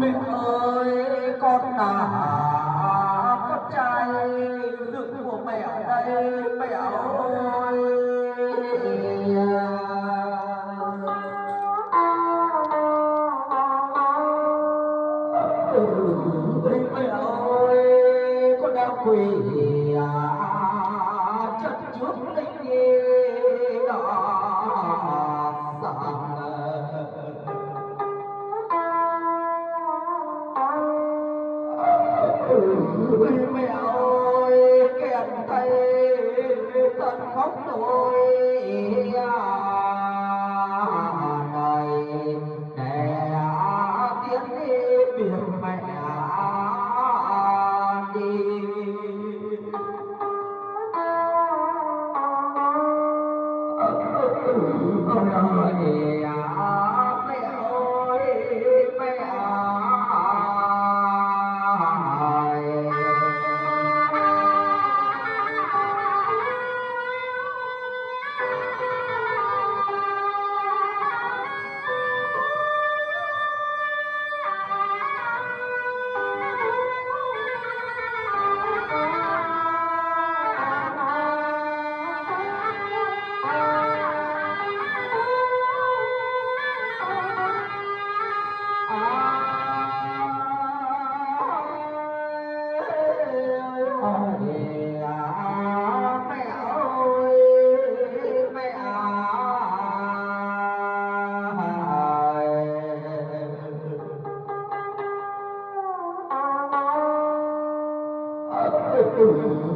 mẹ ơi con là con trai đừng của mẹ ở đây mẹ ơi. Mẹ ơi con đang quỳ chân trước linh đó rằng mẹ ơi kèm tay thân khóc tôi này để tiến đi biển mẹ đi.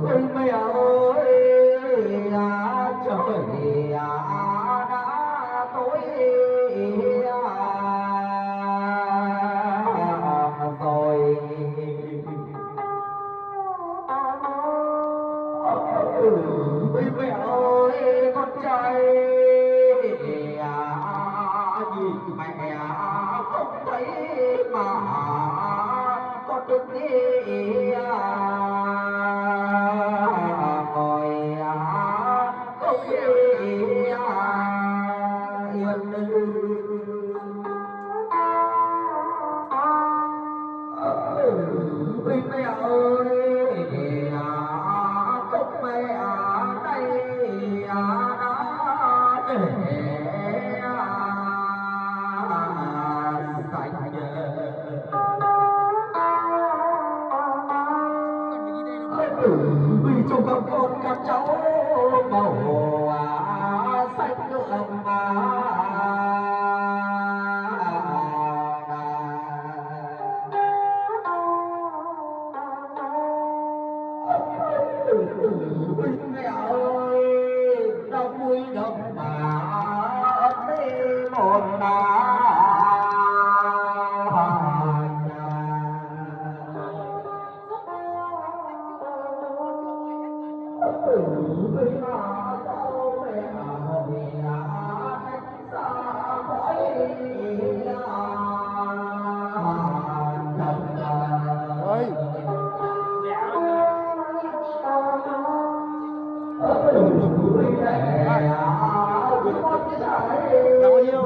Ôi mẹ ơi trời đã tối rồi. Ôi mẹ ơi con trai nhìn mẹ không thấy mà con đứng đi ngồi không yên. Ôi mẹ ơi không mẹ đây đã để vì trong các cháu màu xanh lượng mẹ ơi đau vui đồng mà ấm đi một bao nhiêu